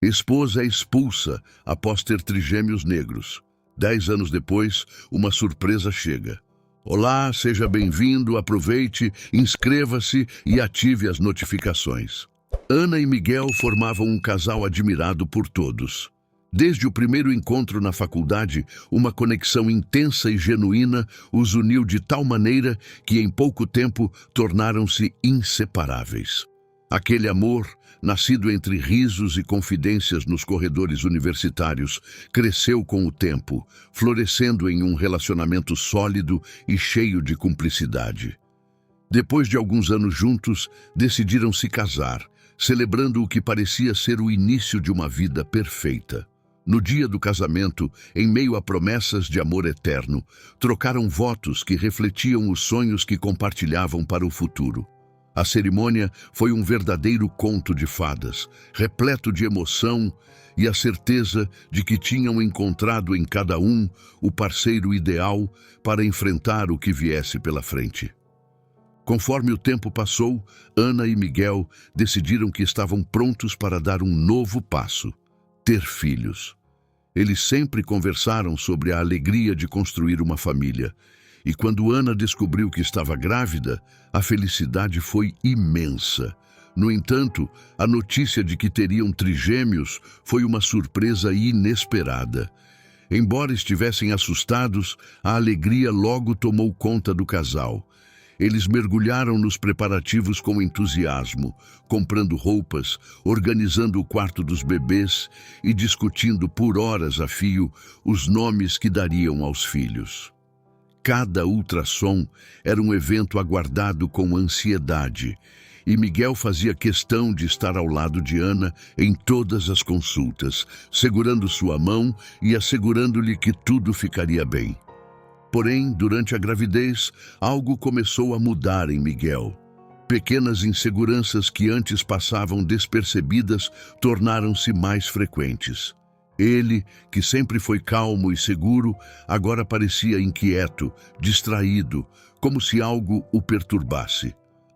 Esposa é expulsa após ter trigêmeos negros. 10 anos depois, uma surpresa chega. Olá, seja bem-vindo, aproveite, inscreva-se e ative as notificações. Ana e Miguel formavam um casal admirado por todos. Desde o primeiro encontro na faculdade, uma conexão intensa e genuína os uniu de tal maneira que em pouco tempo tornaram-se inseparáveis. Aquele amor, nascido entre risos e confidências nos corredores universitários, cresceu com o tempo, florescendo em um relacionamento sólido e cheio de cumplicidade. Depois de alguns anos juntos, decidiram se casar, celebrando o que parecia ser o início de uma vida perfeita. No dia do casamento, em meio a promessas de amor eterno, trocaram votos que refletiam os sonhos que compartilhavam para o futuro. A cerimônia foi um verdadeiro conto de fadas, repleto de emoção e a certeza de que tinham encontrado em cada um o parceiro ideal para enfrentar o que viesse pela frente. Conforme o tempo passou, Ana e Miguel decidiram que estavam prontos para dar um novo passo: ter filhos. Eles sempre conversaram sobre a alegria de construir uma família, e quando Ana descobriu que estava grávida, a felicidade foi imensa. No entanto, a notícia de que teriam trigêmeos foi uma surpresa inesperada. Embora estivessem assustados, a alegria logo tomou conta do casal. Eles mergulharam nos preparativos com entusiasmo, comprando roupas, organizando o quarto dos bebês e discutindo por horas a fio os nomes que dariam aos filhos. Cada ultrassom era um evento aguardado com ansiedade, e Miguel fazia questão de estar ao lado de Ana em todas as consultas, segurando sua mão e assegurando-lhe que tudo ficaria bem. Porém, durante a gravidez, algo começou a mudar em Miguel. Pequenas inseguranças que antes passavam despercebidas tornaram-se mais frequentes. Ele, que sempre foi calmo e seguro, agora parecia inquieto, distraído, como se algo o perturbasse.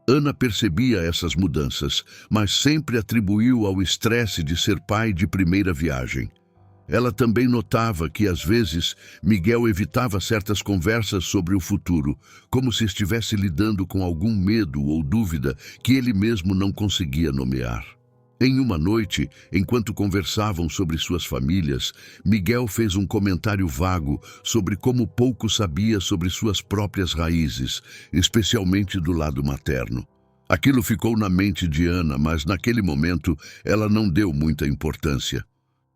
Ana percebia essas mudanças, mas sempre atribuiu ao estresse de ser pai de primeira viagem. Ela também notava que, às vezes, Miguel evitava certas conversas sobre o futuro, como se estivesse lidando com algum medo ou dúvida que ele mesmo não conseguia nomear. Em uma noite, enquanto conversavam sobre suas famílias, Miguel fez um comentário vago sobre como pouco sabia sobre suas próprias raízes, especialmente do lado materno. Aquilo ficou na mente de Ana, mas naquele momento ela não deu muita importância.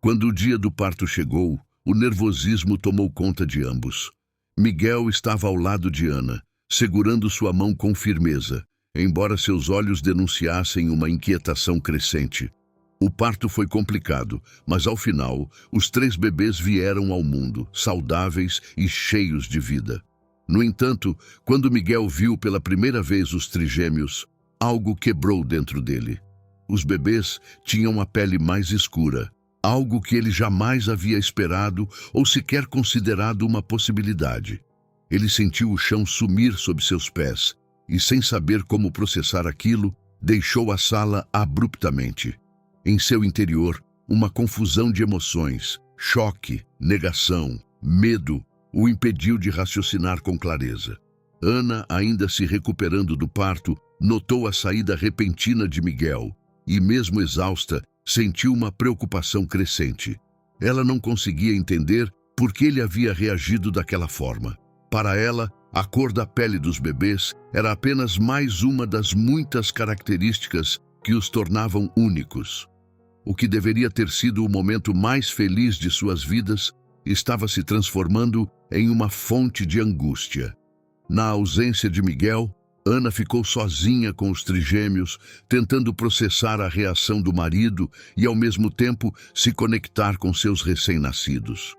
Quando o dia do parto chegou, o nervosismo tomou conta de ambos. Miguel estava ao lado de Ana, segurando sua mão com firmeza, embora seus olhos denunciassem uma inquietação crescente. O parto foi complicado, mas ao final, os 3 bebês vieram ao mundo, saudáveis e cheios de vida. No entanto, quando Miguel viu pela primeira vez os trigêmeos, algo quebrou dentro dele. Os bebês tinham a pele mais escura, algo que ele jamais havia esperado ou sequer considerado uma possibilidade. Ele sentiu o chão sumir sob seus pés e, sem saber como processar aquilo, deixou a sala abruptamente. Em seu interior, uma confusão de emoções, choque, negação, medo, o impediu de raciocinar com clareza. Ana, ainda se recuperando do parto, notou a saída repentina de Miguel e, mesmo exausta, sentiu uma preocupação crescente. Ela não conseguia entender por que ele havia reagido daquela forma. Para ela, a cor da pele dos bebês era apenas mais uma das muitas características que os tornavam únicos. O que deveria ter sido o momento mais feliz de suas vidas estava se transformando em uma fonte de angústia. Na ausência de Miguel, Ana ficou sozinha com os trigêmeos, tentando processar a reação do marido e, ao mesmo tempo, se conectar com seus recém-nascidos.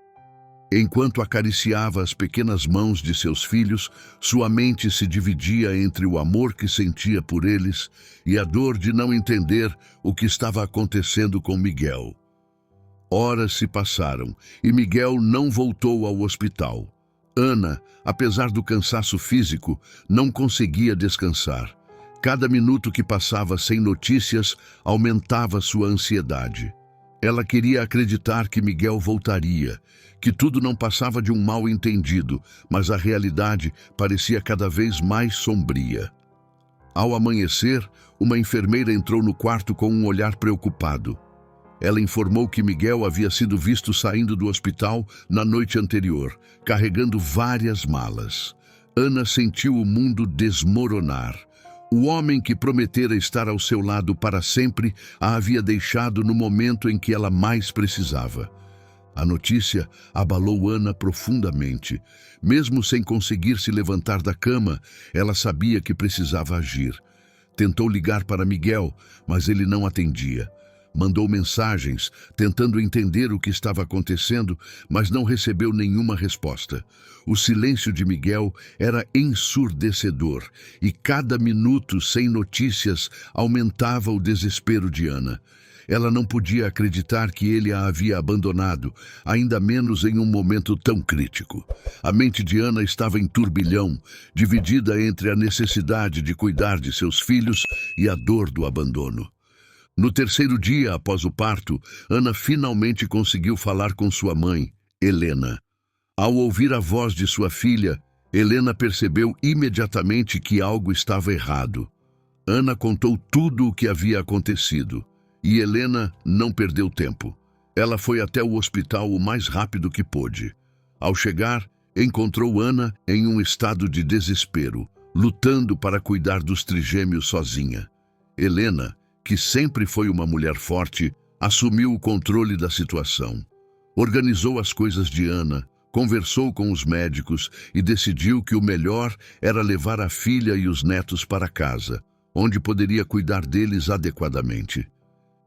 Enquanto acariciava as pequenas mãos de seus filhos, sua mente se dividia entre o amor que sentia por eles e a dor de não entender o que estava acontecendo com Miguel. Horas se passaram e Miguel não voltou ao hospital. Ana, apesar do cansaço físico, não conseguia descansar. Cada minuto que passava sem notícias aumentava sua ansiedade. Ela queria acreditar que Miguel voltaria, que tudo não passava de um mal-entendido, mas a realidade parecia cada vez mais sombria. Ao amanhecer, uma enfermeira entrou no quarto com um olhar preocupado. Ela informou que Miguel havia sido visto saindo do hospital na noite anterior, carregando várias malas. Ana sentiu o mundo desmoronar. O homem que prometera estar ao seu lado para sempre a havia deixado no momento em que ela mais precisava. A notícia abalou Ana profundamente. Mesmo sem conseguir se levantar da cama, ela sabia que precisava agir. Tentou ligar para Miguel, mas ele não atendia. Mandou mensagens, tentando entender o que estava acontecendo, mas não recebeu nenhuma resposta. O silêncio de Miguel era ensurdecedor, e cada minuto sem notícias aumentava o desespero de Ana. Ela não podia acreditar que ele a havia abandonado, ainda menos em um momento tão crítico. A mente de Ana estava em turbilhão, dividida entre a necessidade de cuidar de seus filhos e a dor do abandono. No terceiro dia após o parto, Ana finalmente conseguiu falar com sua mãe, Helena. Ao ouvir a voz de sua filha, Helena percebeu imediatamente que algo estava errado. Ana contou tudo o que havia acontecido, e Helena não perdeu tempo. Ela foi até o hospital o mais rápido que pôde. Ao chegar, encontrou Ana em um estado de desespero, lutando para cuidar dos trigêmeos sozinha. Helena, que sempre foi uma mulher forte, assumiu o controle da situação. Organizou as coisas de Ana, conversou com os médicos e decidiu que o melhor era levar a filha e os netos para casa, onde poderia cuidar deles adequadamente.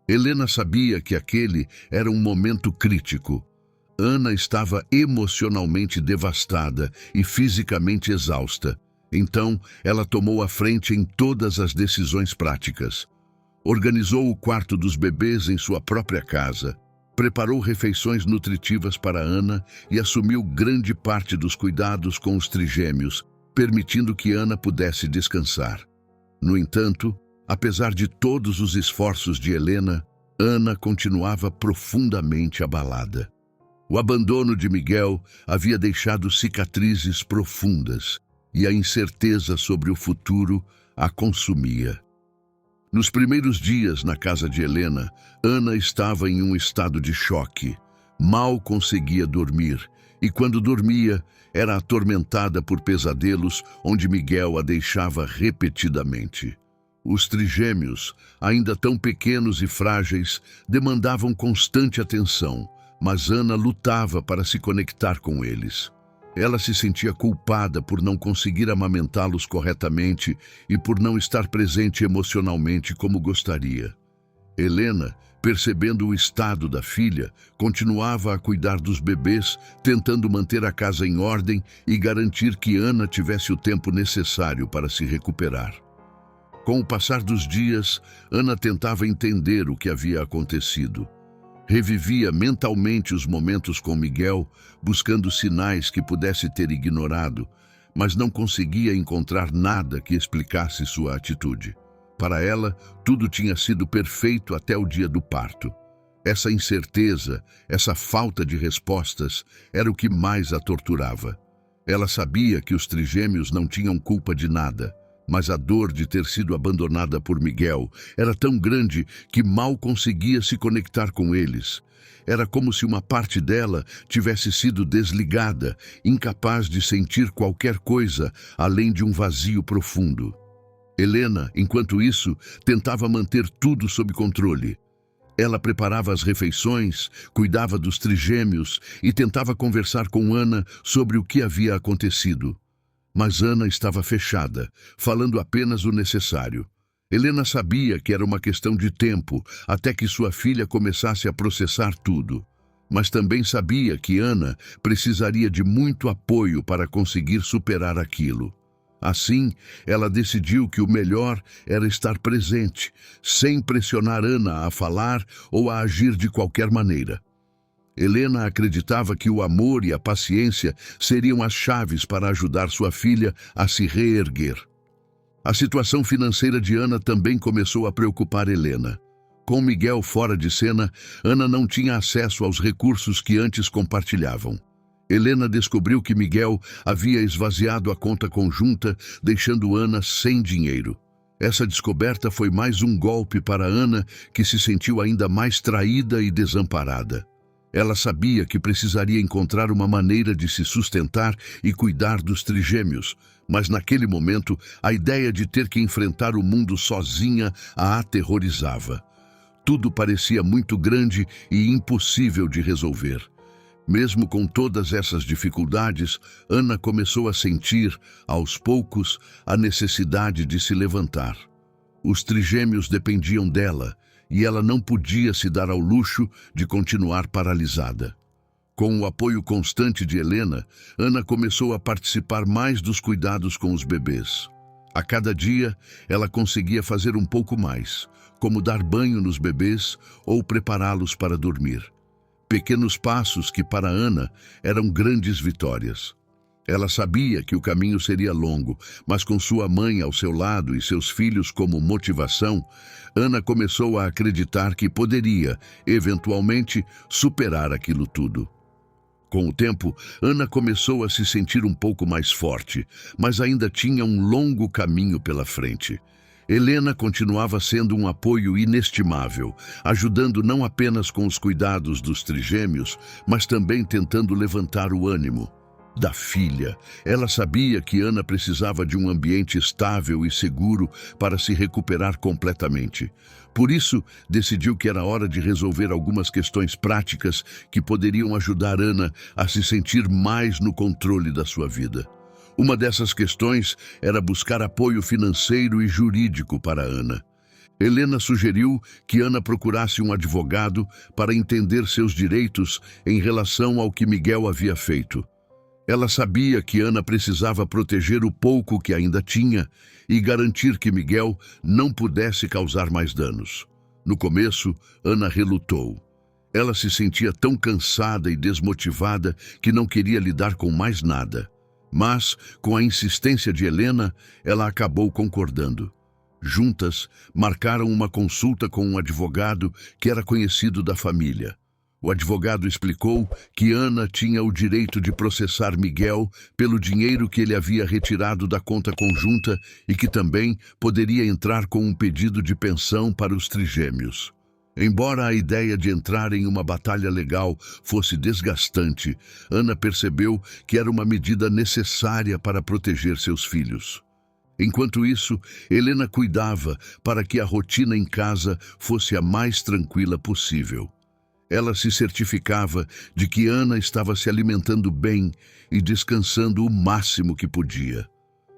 Helena sabia que aquele era um momento crítico. Ana estava emocionalmente devastada e fisicamente exausta. Então, ela tomou a frente em todas as decisões práticas. Organizou o quarto dos bebês em sua própria casa, preparou refeições nutritivas para Ana e assumiu grande parte dos cuidados com os trigêmeos, permitindo que Ana pudesse descansar. No entanto, apesar de todos os esforços de Helena, Ana continuava profundamente abalada. O abandono de Miguel havia deixado cicatrizes profundas e a incerteza sobre o futuro a consumia. Nos primeiros dias na casa de Helena, Ana estava em um estado de choque. Mal conseguia dormir, e quando dormia, era atormentada por pesadelos onde Miguel a deixava repetidamente. Os trigêmeos, ainda tão pequenos e frágeis, demandavam constante atenção, mas Ana lutava para se conectar com eles. Ela se sentia culpada por não conseguir amamentá-los corretamente e por não estar presente emocionalmente como gostaria. Helena, percebendo o estado da filha, continuava a cuidar dos bebês, tentando manter a casa em ordem e garantir que Ana tivesse o tempo necessário para se recuperar. Com o passar dos dias, Ana tentava entender o que havia acontecido. Revivia mentalmente os momentos com Miguel, buscando sinais que pudesse ter ignorado, mas não conseguia encontrar nada que explicasse sua atitude. Para ela, tudo tinha sido perfeito até o dia do parto. Essa incerteza, essa falta de respostas, era o que mais a torturava. Ela sabia que os trigêmeos não tinham culpa de nada, mas a dor de ter sido abandonada por Miguel era tão grande que mal conseguia se conectar com eles. Era como se uma parte dela tivesse sido desligada, incapaz de sentir qualquer coisa além de um vazio profundo. Helena, enquanto isso, tentava manter tudo sob controle. Ela preparava as refeições, cuidava dos trigêmeos e tentava conversar com Ana sobre o que havia acontecido. Mas Ana estava fechada, falando apenas o necessário. Helena sabia que era uma questão de tempo até que sua filha começasse a processar tudo. Mas também sabia que Ana precisaria de muito apoio para conseguir superar aquilo. Assim, ela decidiu que o melhor era estar presente, sem pressionar Ana a falar ou a agir de qualquer maneira. Helena acreditava que o amor e a paciência seriam as chaves para ajudar sua filha a se reerguer. A situação financeira de Ana também começou a preocupar Helena. Com Miguel fora de cena, Ana não tinha acesso aos recursos que antes compartilhavam. Helena descobriu que Miguel havia esvaziado a conta conjunta, deixando Ana sem dinheiro. Essa descoberta foi mais um golpe para Ana, que se sentiu ainda mais traída e desamparada. Ela sabia que precisaria encontrar uma maneira de se sustentar e cuidar dos trigêmeos, mas naquele momento a ideia de ter que enfrentar o mundo sozinha a aterrorizava. Tudo parecia muito grande e impossível de resolver. Mesmo com todas essas dificuldades, Ana começou a sentir, aos poucos, a necessidade de se levantar. Os trigêmeos dependiam dela, e ela não podia se dar ao luxo de continuar paralisada. Com o apoio constante de Helena, Ana começou a participar mais dos cuidados com os bebês. A cada dia, ela conseguia fazer um pouco mais, como dar banho nos bebês ou prepará-los para dormir. Pequenos passos que para Ana eram grandes vitórias. Ela sabia que o caminho seria longo, mas com sua mãe ao seu lado e seus filhos como motivação, Ana começou a acreditar que poderia, eventualmente, superar aquilo tudo. Com o tempo, Ana começou a se sentir um pouco mais forte, mas ainda tinha um longo caminho pela frente. Helena continuava sendo um apoio inestimável, ajudando não apenas com os cuidados dos trigêmeos, mas também tentando levantar o ânimo da filha. Ela sabia que Ana precisava de um ambiente estável e seguro para se recuperar completamente. Por isso, decidiu que era hora de resolver algumas questões práticas que poderiam ajudar Ana a se sentir mais no controle da sua vida. Uma dessas questões era buscar apoio financeiro e jurídico para Ana. Helena sugeriu que Ana procurasse um advogado para entender seus direitos em relação ao que Miguel havia feito. Ela sabia que Ana precisava proteger o pouco que ainda tinha e garantir que Miguel não pudesse causar mais danos. No começo, Ana relutou. Ela se sentia tão cansada e desmotivada que não queria lidar com mais nada. Mas, com a insistência de Helena, ela acabou concordando. Juntas, marcaram uma consulta com um advogado que era conhecido da família. O advogado explicou que Ana tinha o direito de processar Miguel pelo dinheiro que ele havia retirado da conta conjunta e que também poderia entrar com um pedido de pensão para os trigêmeos. Embora a ideia de entrar em uma batalha legal fosse desgastante, Ana percebeu que era uma medida necessária para proteger seus filhos. Enquanto isso, Helena cuidava para que a rotina em casa fosse a mais tranquila possível. Ela se certificava de que Ana estava se alimentando bem e descansando o máximo que podia.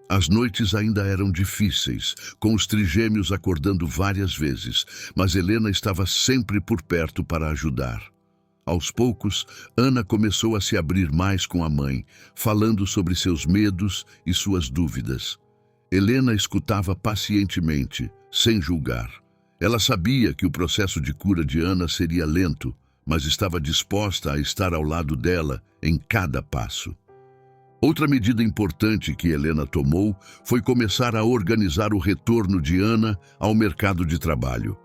As noites ainda eram difíceis, com os trigêmeos acordando várias vezes, mas Helena estava sempre por perto para ajudar. Aos poucos, Ana começou a se abrir mais com a mãe, falando sobre seus medos e suas dúvidas. Helena escutava pacientemente, sem julgar. Ela sabia que o processo de cura de Ana seria lento, mas estava disposta a estar ao lado dela em cada passo. Outra medida importante que Helena tomou foi começar a organizar o retorno de Ana ao mercado de trabalho.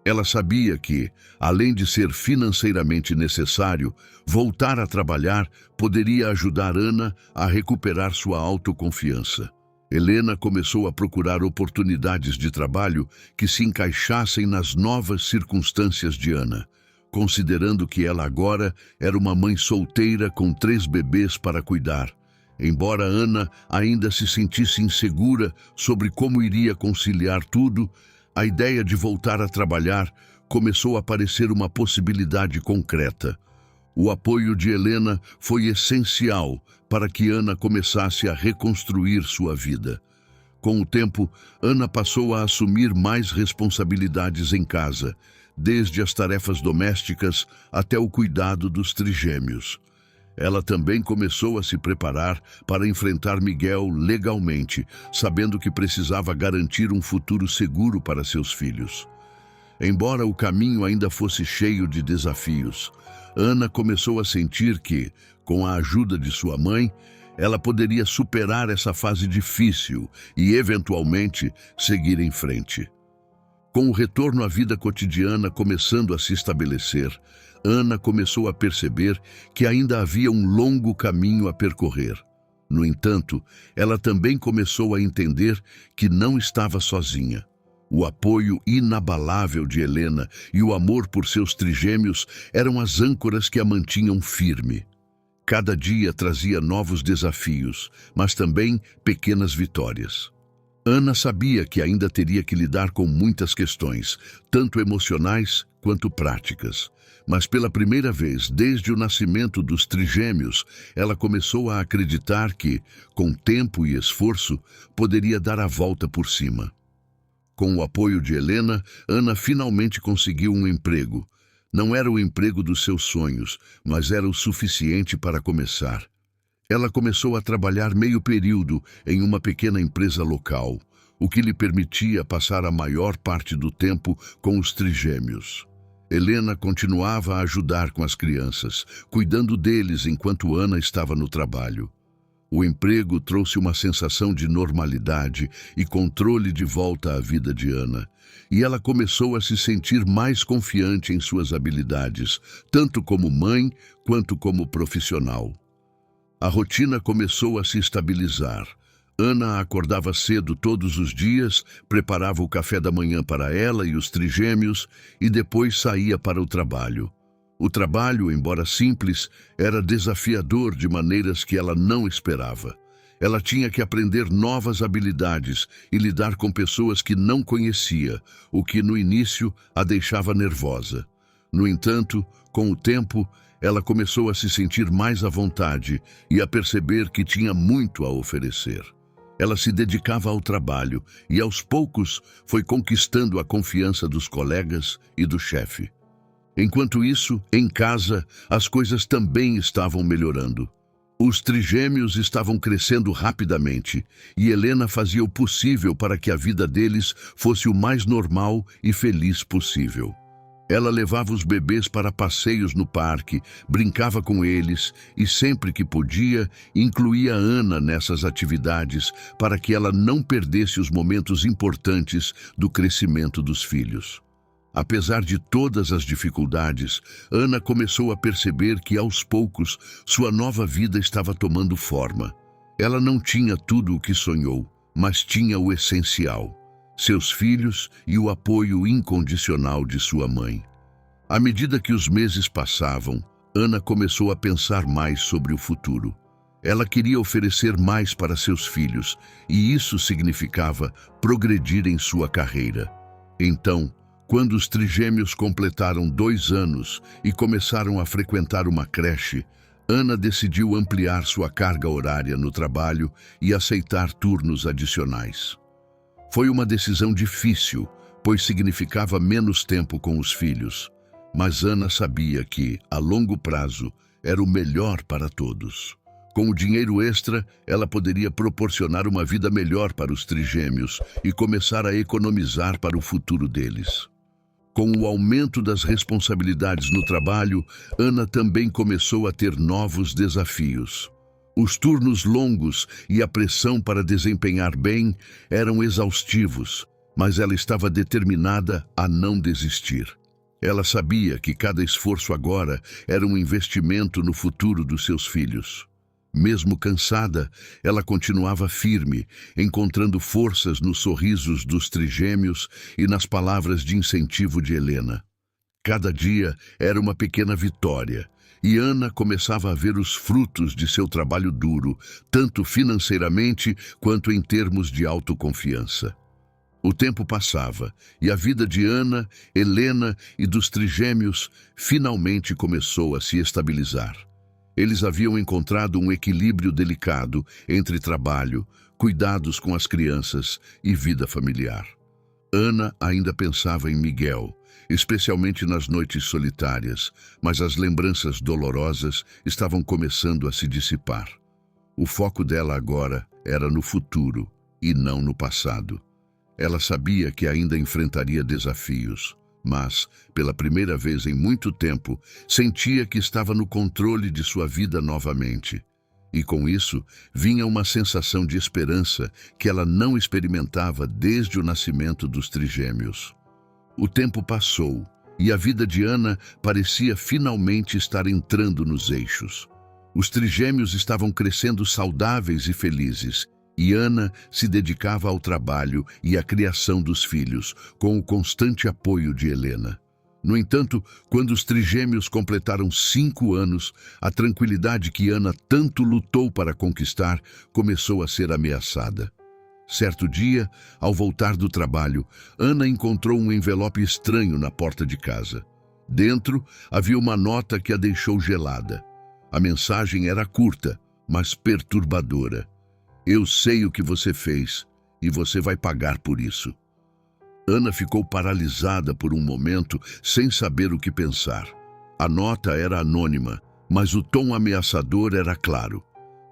Ela sabia que, além de ser financeiramente necessário, voltar a trabalhar poderia ajudar Ana a recuperar sua autoconfiança. Helena começou a procurar oportunidades de trabalho que se encaixassem nas novas circunstâncias de Ana, considerando que ela agora era uma mãe solteira com 3 bebês para cuidar. Embora Ana ainda se sentisse insegura sobre como iria conciliar tudo, a ideia de voltar a trabalhar começou a parecer uma possibilidade concreta. O apoio de Helena foi essencial para que Ana começasse a reconstruir sua vida. Com o tempo, Ana passou a assumir mais responsabilidades em casa, desde as tarefas domésticas até o cuidado dos trigêmeos. Ela também começou a se preparar para enfrentar Miguel legalmente, sabendo que precisava garantir um futuro seguro para seus filhos. Embora o caminho ainda fosse cheio de desafios, Ana começou a sentir que, com a ajuda de sua mãe, ela poderia superar essa fase difícil e, eventualmente, seguir em frente. Com o retorno à vida cotidiana começando a se estabelecer, Ana começou a perceber que ainda havia um longo caminho a percorrer. No entanto, ela também começou a entender que não estava sozinha. O apoio inabalável de Helena e o amor por seus trigêmeos eram as âncoras que a mantinham firme. Cada dia trazia novos desafios, mas também pequenas vitórias. Ana sabia que ainda teria que lidar com muitas questões, tanto emocionais quanto práticas. Mas pela primeira vez, desde o nascimento dos trigêmeos, ela começou a acreditar que, com tempo e esforço, poderia dar a volta por cima. Com o apoio de Helena, Ana finalmente conseguiu um emprego. Não era o emprego dos seus sonhos, mas era o suficiente para começar. Ela começou a trabalhar meio período em uma pequena empresa local, o que lhe permitia passar a maior parte do tempo com os trigêmeos. Helena continuava a ajudar com as crianças, cuidando deles enquanto Ana estava no trabalho. O emprego trouxe uma sensação de normalidade e controle de volta à vida de Ana, e ela começou a se sentir mais confiante em suas habilidades, tanto como mãe quanto como profissional. A rotina começou a se estabilizar. Ana acordava cedo todos os dias, preparava o café da manhã para ela e os trigêmeos e depois saía para o trabalho. O trabalho, embora simples, era desafiador de maneiras que ela não esperava. Ela tinha que aprender novas habilidades e lidar com pessoas que não conhecia, o que no início a deixava nervosa. No entanto, com o tempo, ela começou a se sentir mais à vontade e a perceber que tinha muito a oferecer. Ela se dedicava ao trabalho e, aos poucos, foi conquistando a confiança dos colegas e do chefe. Enquanto isso, em casa, as coisas também estavam melhorando. Os trigêmeos estavam crescendo rapidamente e Helena fazia o possível para que a vida deles fosse o mais normal e feliz possível. Ela levava os bebês para passeios no parque, brincava com eles e, sempre que podia, incluía Ana nessas atividades para que ela não perdesse os momentos importantes do crescimento dos filhos. Apesar de todas as dificuldades, Ana começou a perceber que, aos poucos, sua nova vida estava tomando forma. Ela não tinha tudo o que sonhou, mas tinha o essencial: seus filhos e o apoio incondicional de sua mãe. À medida que os meses passavam, Ana começou a pensar mais sobre o futuro. Ela queria oferecer mais para seus filhos, e isso significava progredir em sua carreira. Então, quando os trigêmeos completaram 2 anos e começaram a frequentar uma creche, Ana decidiu ampliar sua carga horária no trabalho e aceitar turnos adicionais. Foi uma decisão difícil, pois significava menos tempo com os filhos, mas Ana sabia que, a longo prazo, era o melhor para todos. Com o dinheiro extra, ela poderia proporcionar uma vida melhor para os trigêmeos e começar a economizar para o futuro deles. Com o aumento das responsabilidades no trabalho, Ana também começou a ter novos desafios. Os turnos longos e a pressão para desempenhar bem eram exaustivos, mas ela estava determinada a não desistir. Ela sabia que cada esforço agora era um investimento no futuro dos seus filhos. Mesmo cansada, ela continuava firme, encontrando forças nos sorrisos dos trigêmeos e nas palavras de incentivo de Helena. Cada dia era uma pequena vitória, e Ana começava a ver os frutos de seu trabalho duro, tanto financeiramente quanto em termos de autoconfiança. O tempo passava, e a vida de Ana, Helena e dos trigêmeos finalmente começou a se estabilizar. Eles haviam encontrado um equilíbrio delicado entre trabalho, cuidados com as crianças e vida familiar. Ana ainda pensava em Miguel, especialmente nas noites solitárias, mas as lembranças dolorosas estavam começando a se dissipar. O foco dela agora era no futuro e não no passado. Ela sabia que ainda enfrentaria desafios, mas, pela primeira vez em muito tempo, sentia que estava no controle de sua vida novamente. E com isso, vinha uma sensação de esperança que ela não experimentava desde o nascimento dos trigêmeos. O tempo passou e a vida de Ana parecia finalmente estar entrando nos eixos. Os trigêmeos estavam crescendo saudáveis e felizes, e Ana se dedicava ao trabalho e à criação dos filhos, com o constante apoio de Helena. No entanto, quando os trigêmeos completaram 5 anos, a tranquilidade que Ana tanto lutou para conquistar começou a ser ameaçada. Certo dia, ao voltar do trabalho, Ana encontrou um envelope estranho na porta de casa. Dentro, havia uma nota que a deixou gelada. A mensagem era curta, mas perturbadora. Eu sei o que você fez, e você vai pagar por isso. Ana ficou paralisada por um momento, sem saber o que pensar. A nota era anônima, mas o tom ameaçador era claro.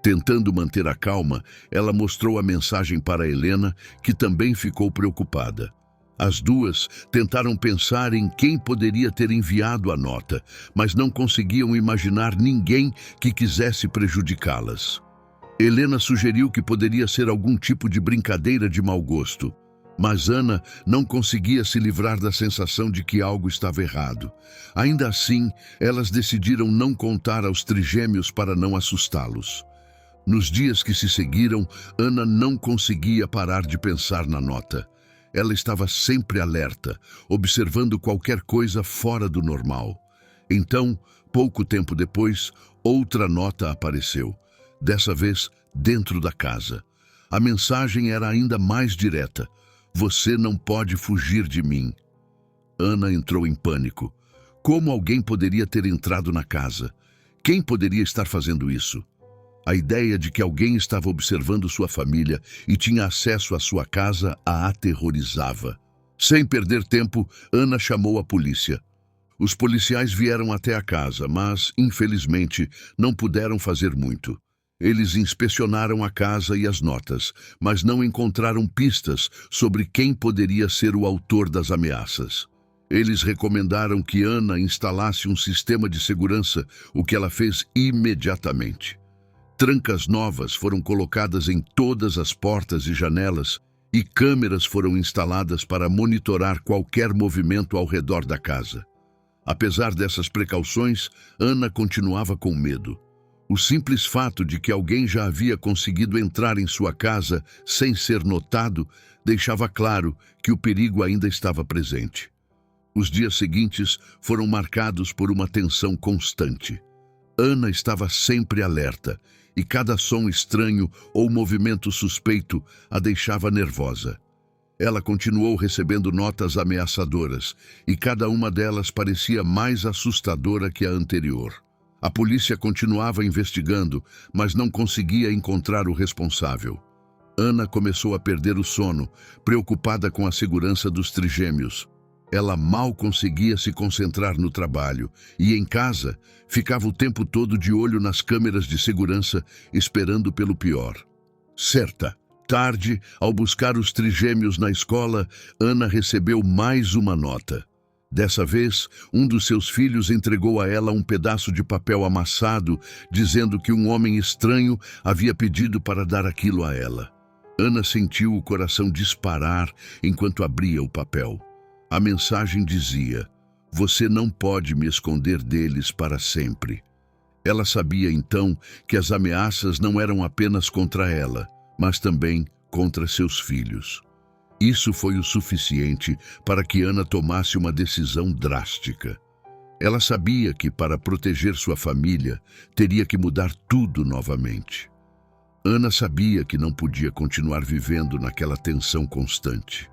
Tentando manter a calma, ela mostrou a mensagem para Helena, que também ficou preocupada. As duas tentaram pensar em quem poderia ter enviado a nota, mas não conseguiam imaginar ninguém que quisesse prejudicá-las. Helena sugeriu que poderia ser algum tipo de brincadeira de mau gosto, mas Ana não conseguia se livrar da sensação de que algo estava errado. Ainda assim, elas decidiram não contar aos trigêmeos para não assustá-los. Nos dias que se seguiram, Ana não conseguia parar de pensar na nota. Ela estava sempre alerta, observando qualquer coisa fora do normal. Então, pouco tempo depois, outra nota apareceu. Dessa vez, dentro da casa. A mensagem era ainda mais direta. Você não pode fugir de mim. Ana entrou em pânico. Como alguém poderia ter entrado na casa? Quem poderia estar fazendo isso? A ideia de que alguém estava observando sua família e tinha acesso à sua casa a aterrorizava. Sem perder tempo, Ana chamou a polícia. Os policiais vieram até a casa, mas, infelizmente, não puderam fazer muito. Eles inspecionaram a casa e as notas, mas não encontraram pistas sobre quem poderia ser o autor das ameaças. Eles recomendaram que Ana instalasse um sistema de segurança, o que ela fez imediatamente. Trancas novas foram colocadas em todas as portas e janelas e câmeras foram instaladas para monitorar qualquer movimento ao redor da casa. Apesar dessas precauções, Ana continuava com medo. O simples fato de que alguém já havia conseguido entrar em sua casa sem ser notado deixava claro que o perigo ainda estava presente. Os dias seguintes foram marcados por uma tensão constante. Ana estava sempre alerta e cada som estranho ou movimento suspeito a deixava nervosa. Ela continuou recebendo notas ameaçadoras e cada uma delas parecia mais assustadora que a anterior. A polícia continuava investigando, mas não conseguia encontrar o responsável. Ana começou a perder o sono, preocupada com a segurança dos trigêmeos. Ela mal conseguia se concentrar no trabalho e, em casa, ficava o tempo todo de olho nas câmeras de segurança, esperando pelo pior. Certa tarde, ao buscar os trigêmeos na escola, Ana recebeu mais uma nota. Dessa vez, um dos seus filhos entregou a ela um pedaço de papel amassado, dizendo que um homem estranho havia pedido para dar aquilo a ela. Ana sentiu o coração disparar enquanto abria o papel. A mensagem dizia: "Você não pode me esconder deles para sempre." Ela sabia então que as ameaças não eram apenas contra ela, mas também contra seus filhos. Isso foi o suficiente para que Ana tomasse uma decisão drástica. Ela sabia que, para proteger sua família, teria que mudar tudo novamente. Ana sabia que não podia continuar vivendo naquela tensão constante.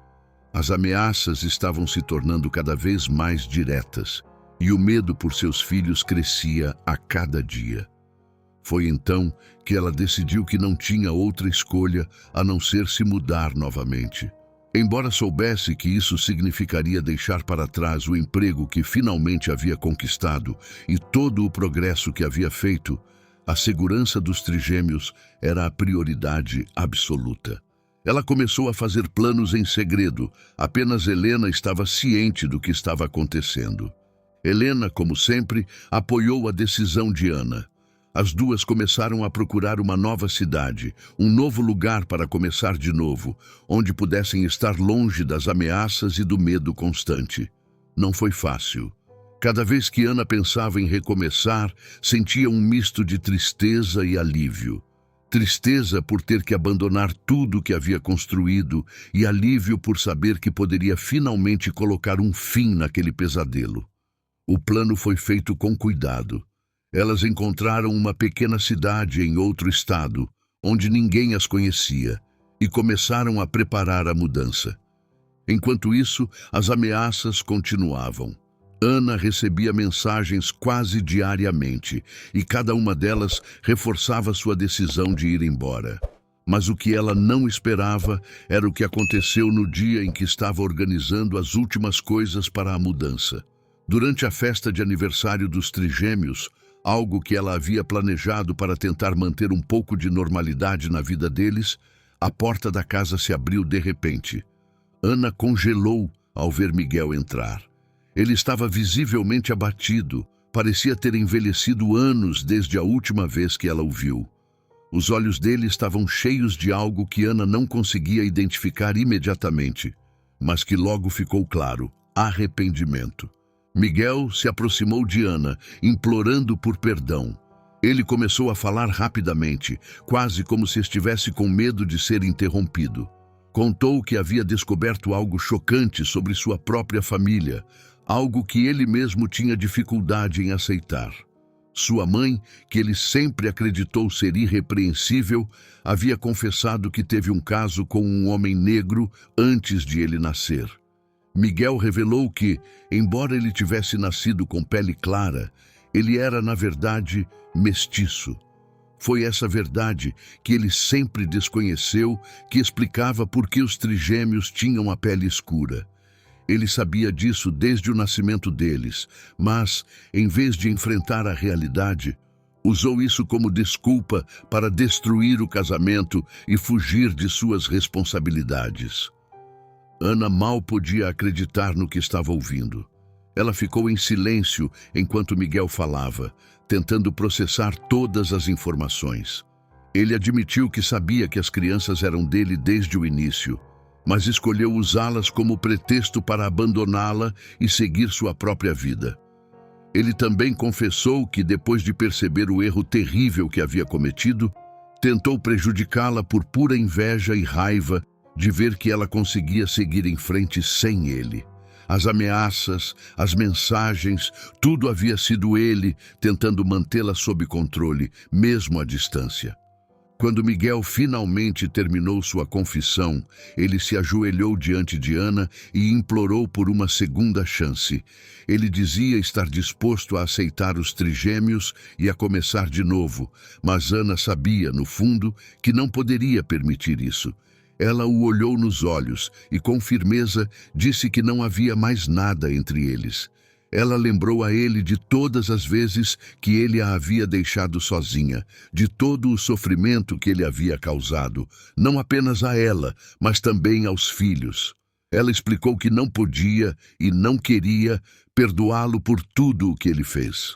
As ameaças estavam se tornando cada vez mais diretas, e o medo por seus filhos crescia a cada dia. Foi então que ela decidiu que não tinha outra escolha a não ser se mudar novamente. Embora soubesse que isso significaria deixar para trás o emprego que finalmente havia conquistado e todo o progresso que havia feito, a segurança dos trigêmeos era a prioridade absoluta. Ela começou a fazer planos em segredo, apenas Helena estava ciente do que estava acontecendo. Helena, como sempre, apoiou a decisão de Ana. As duas começaram a procurar uma nova cidade, um novo lugar para começar de novo, onde pudessem estar longe das ameaças e do medo constante. Não foi fácil. Cada vez que Ana pensava em recomeçar, sentia um misto de tristeza e alívio. Tristeza por ter que abandonar tudo que havia construído e alívio por saber que poderia finalmente colocar um fim naquele pesadelo. O plano foi feito com cuidado. Elas encontraram uma pequena cidade em outro estado, onde ninguém as conhecia, e começaram a preparar a mudança. Enquanto isso, as ameaças continuavam. Ana recebia mensagens quase diariamente, e cada uma delas reforçava sua decisão de ir embora. Mas o que ela não esperava era o que aconteceu no dia em que estava organizando as últimas coisas para a mudança. Durante a festa de aniversário dos trigêmeos, algo que ela havia planejado para tentar manter um pouco de normalidade na vida deles, a porta da casa se abriu de repente. Ana congelou ao ver Miguel entrar. Ele estava visivelmente abatido, parecia ter envelhecido anos desde a última vez que ela o viu. Os olhos dele estavam cheios de algo que Ana não conseguia identificar imediatamente, mas que logo ficou claro: arrependimento. Miguel se aproximou de Ana, implorando por perdão. Ele começou a falar rapidamente, quase como se estivesse com medo de ser interrompido. Contou que havia descoberto algo chocante sobre sua própria família, algo que ele mesmo tinha dificuldade em aceitar. Sua mãe, que ele sempre acreditou ser irrepreensível, havia confessado que teve um caso com um homem negro antes de ele nascer. Miguel revelou que, embora ele tivesse nascido com pele clara, ele era, na verdade, mestiço. Foi essa verdade que ele sempre desconheceu que explicava por que os trigêmeos tinham a pele escura. Ele sabia disso desde o nascimento deles, mas, em vez de enfrentar a realidade, usou isso como desculpa para destruir o casamento e fugir de suas responsabilidades. Ana mal podia acreditar no que estava ouvindo. Ela ficou em silêncio enquanto Miguel falava, tentando processar todas as informações. Ele admitiu que sabia que as crianças eram dele desde o início, mas escolheu usá-las como pretexto para abandoná-la e seguir sua própria vida. Ele também confessou que, depois de perceber o erro terrível que havia cometido, tentou prejudicá-la por pura inveja e raiva de ver que ela conseguia seguir em frente sem ele. As ameaças, as mensagens, tudo havia sido ele tentando mantê-la sob controle, mesmo à distância. Quando Miguel finalmente terminou sua confissão, ele se ajoelhou diante de Ana e implorou por uma segunda chance. Ele dizia estar disposto a aceitar os trigêmeos e a começar de novo, mas Ana sabia, no fundo, que não poderia permitir isso. Ela o olhou nos olhos e, com firmeza, disse que não havia mais nada entre eles. Ela lembrou a ele de todas as vezes que ele a havia deixado sozinha, de todo o sofrimento que ele havia causado, não apenas a ela, mas também aos filhos. Ela explicou que não podia e não queria perdoá-lo por tudo o que ele fez.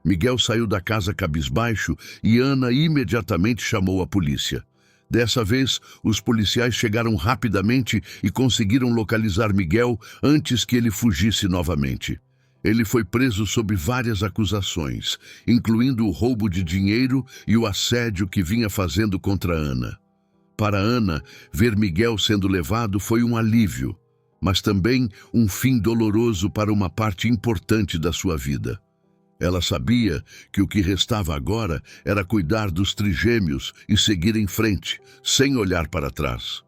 Miguel saiu da casa cabisbaixo e Ana imediatamente chamou a polícia. Dessa vez, os policiais chegaram rapidamente e conseguiram localizar Miguel antes que ele fugisse novamente. Ele foi preso sob várias acusações, incluindo o roubo de dinheiro e o assédio que vinha fazendo contra Ana. Para Ana, ver Miguel sendo levado foi um alívio, mas também um fim doloroso para uma parte importante da sua vida. Ela sabia que o que restava agora era cuidar dos trigêmeos e seguir em frente, sem olhar para trás.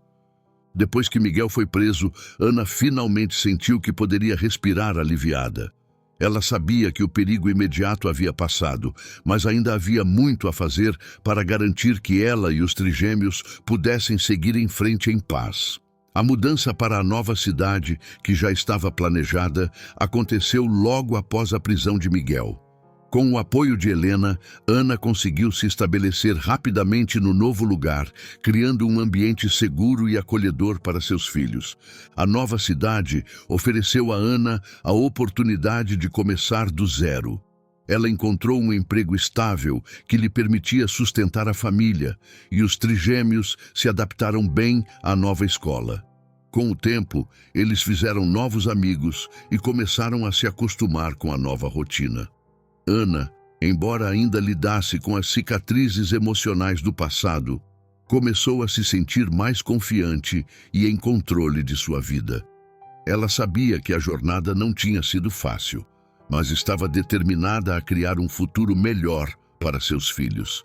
Depois que Miguel foi preso, Ana finalmente sentiu que poderia respirar aliviada. Ela sabia que o perigo imediato havia passado, mas ainda havia muito a fazer para garantir que ela e os trigêmeos pudessem seguir em frente em paz. A mudança para a nova cidade, que já estava planejada, aconteceu logo após a prisão de Miguel. Com o apoio de Helena, Ana conseguiu se estabelecer rapidamente no novo lugar, criando um ambiente seguro e acolhedor para seus filhos. A nova cidade ofereceu a Ana a oportunidade de começar do zero. Ela encontrou um emprego estável que lhe permitia sustentar a família, e os trigêmeos se adaptaram bem à nova escola. Com o tempo, eles fizeram novos amigos e começaram a se acostumar com a nova rotina. Ana, embora ainda lidasse com as cicatrizes emocionais do passado, começou a se sentir mais confiante e em controle de sua vida. Ela sabia que a jornada não tinha sido fácil, mas estava determinada a criar um futuro melhor para seus filhos.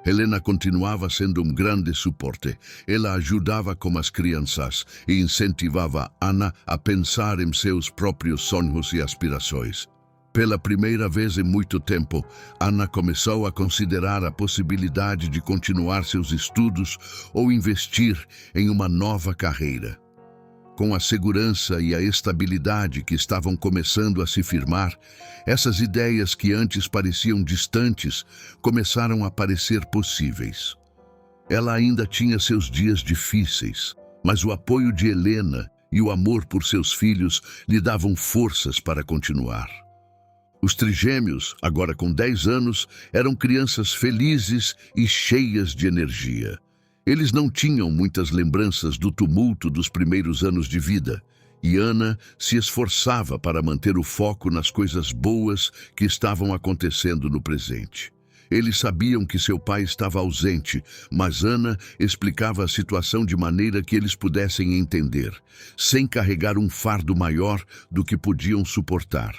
Helena continuava sendo um grande suporte. Ela ajudava com as crianças e incentivava Ana a pensar em seus próprios sonhos e aspirações. Pela primeira vez em muito tempo, Ana começou a considerar a possibilidade de continuar seus estudos ou investir em uma nova carreira. Com a segurança e a estabilidade que estavam começando a se firmar, essas ideias que antes pareciam distantes começaram a parecer possíveis. Ela ainda tinha seus dias difíceis, mas o apoio de Helena e o amor por seus filhos lhe davam forças para continuar. Os trigêmeos, agora com 10 anos, eram crianças felizes e cheias de energia. Eles não tinham muitas lembranças do tumulto dos primeiros anos de vida, e Ana se esforçava para manter o foco nas coisas boas que estavam acontecendo no presente. Eles sabiam que seu pai estava ausente, mas Ana explicava a situação de maneira que eles pudessem entender, sem carregar um fardo maior do que podiam suportar.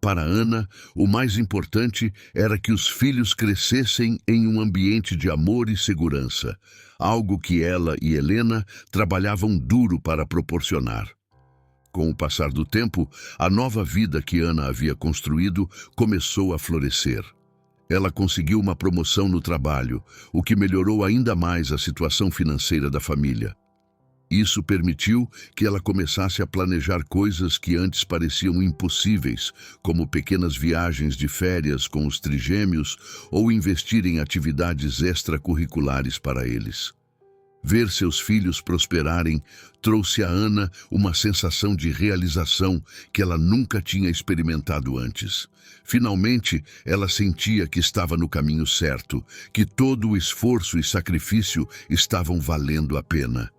Para Ana, o mais importante era que os filhos crescessem em um ambiente de amor e segurança, algo que ela e Helena trabalhavam duro para proporcionar. Com o passar do tempo, a nova vida que Ana havia construído começou a florescer. Ela conseguiu uma promoção no trabalho, o que melhorou ainda mais a situação financeira da família. Isso permitiu que ela começasse a planejar coisas que antes pareciam impossíveis, como pequenas viagens de férias com os trigêmeos ou investir em atividades extracurriculares para eles. Ver seus filhos prosperarem trouxe a Ana uma sensação de realização que ela nunca tinha experimentado antes. Finalmente, ela sentia que estava no caminho certo, que todo o esforço e sacrifício estavam valendo a pena.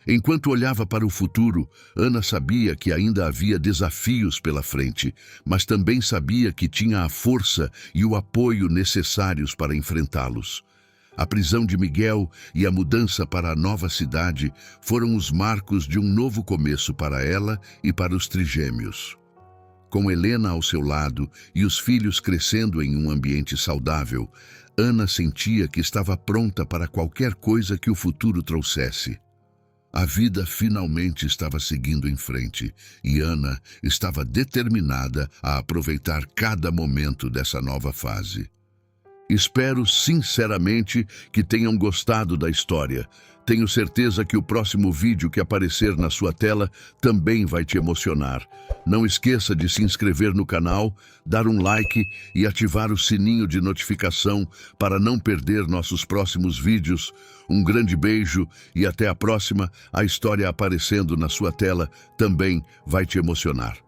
Enquanto olhava para o futuro, Ana sabia que ainda havia desafios pela frente, mas também sabia que tinha a força e o apoio necessários para enfrentá-los. A prisão de Miguel e a mudança para a nova cidade foram os marcos de um novo começo para ela e para os trigêmeos. Com Helena ao seu lado e os filhos crescendo em um ambiente saudável, Ana sentia que estava pronta para qualquer coisa que o futuro trouxesse. A vida finalmente estava seguindo em frente e Ana estava determinada a aproveitar cada momento dessa nova fase. Espero sinceramente que tenham gostado da história. Tenho certeza que o próximo vídeo que aparecer na sua tela também vai te emocionar. Não esqueça de se inscrever no canal, dar um like e ativar o sininho de notificação para não perder nossos próximos vídeos. Um grande beijo e até a próxima. A história aparecendo na sua tela também vai te emocionar.